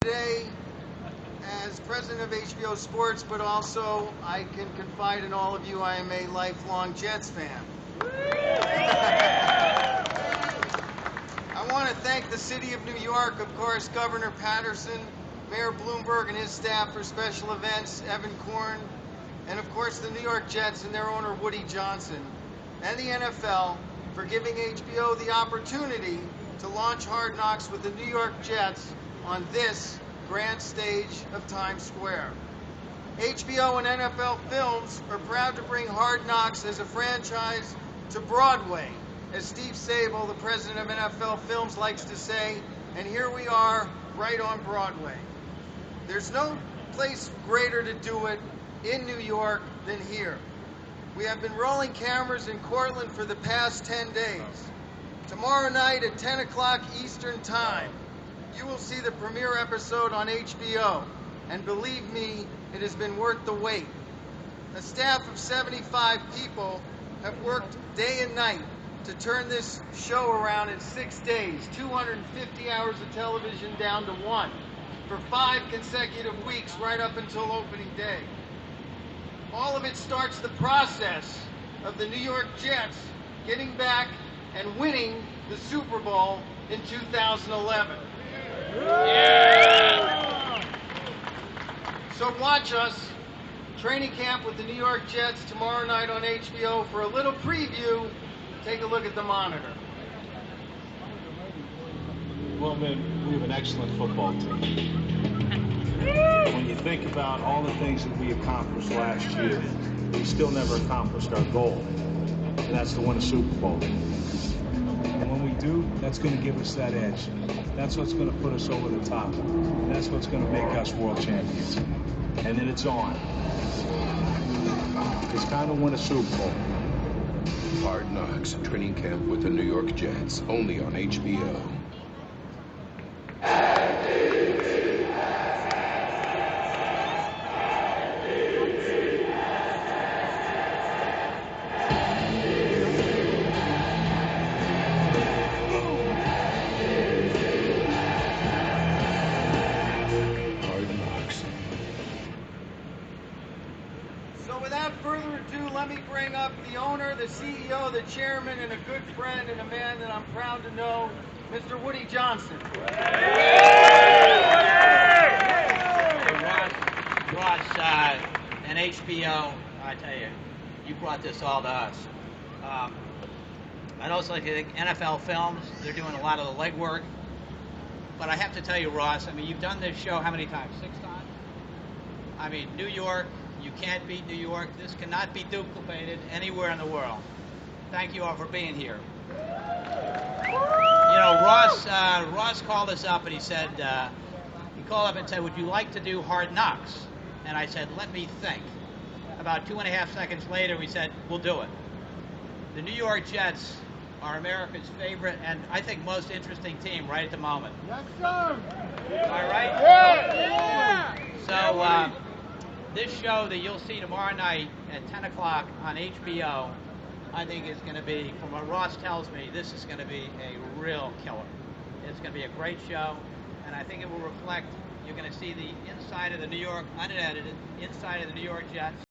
today as president of HBO Sports, but also I can confide in all of you I am a lifelong Jets fan. I want to thank the city of New York, of course, Governor Patterson, Mayor Bloomberg and his staff for special events, Evan Korn, and of course the New York Jets and their owner Woody Johnson, and the NFL for giving HBO the opportunity to launch Hard Knocks with the New York Jets on this grand stage of Times Square. HBO and NFL Films are proud to bring Hard Knocks as a franchise to Broadway, as Steve Sable, the president of NFL Films, likes to say, and here we are right on Broadway. There's no place greater to do it in New York than here. We have been rolling cameras in Cortland for the past 10 days. Tomorrow night at 10 o'clock Eastern Time, you will see the premiere episode on HBO, and believe me, it has been worth the wait. A staff of 75 people have worked day and night to turn this show around in 6 days, 250 hours of television down to 1, for 5 consecutive weeks right up until opening day. All of it starts the process of the New York Jets getting back and winning the Super Bowl in 2011. Yeah. So watch us, training camp with the New York Jets tomorrow night on HBO. For a little preview, take a look at the monitor. Well, man, we have an excellent football team. When you think about all the things that we accomplished last year, we still never accomplished our goal, and that's to win a Super Bowl. And when we do, that's going to give us that edge. That's what's going to put us over the top. And that's what's going to make us world champions. And then it's on. It's time to win a Super Bowl. Hard Knocks, training camp with the New York Jets, only on HBO. So without further ado, let me bring up the owner, the CEO, the chairman, and a good friend and a man that I'm proud to know, Mr. Woody Johnson. Ross, and HBO, I tell you, you brought this all to us. I'd also like to think NFL Films, they're doing a lot of the legwork. But I have to tell you, Ross, I mean, you've done this show how many times? 6 times? I mean, New York, you can't beat New York. This cannot be duplicated anywhere in the world. Thank you all for being here. You know, Ross called us up and he said, he called up and said, would you like to do Hard Knocks? And I said, let me think. About 2.5 seconds later, we said, we'll do it. The New York Jets are America's favorite and I think most interesting team right at the moment. Yes, sir. Am I right? Yeah. So, this show that you'll see tomorrow night at 10 o'clock on HBO, I think is going to be, from what Ross tells me, this is going to be a real killer. It's going to be a great show, and I think it will reflect, you're going to see the inside of the New York, unedited, inside of the New York Jets.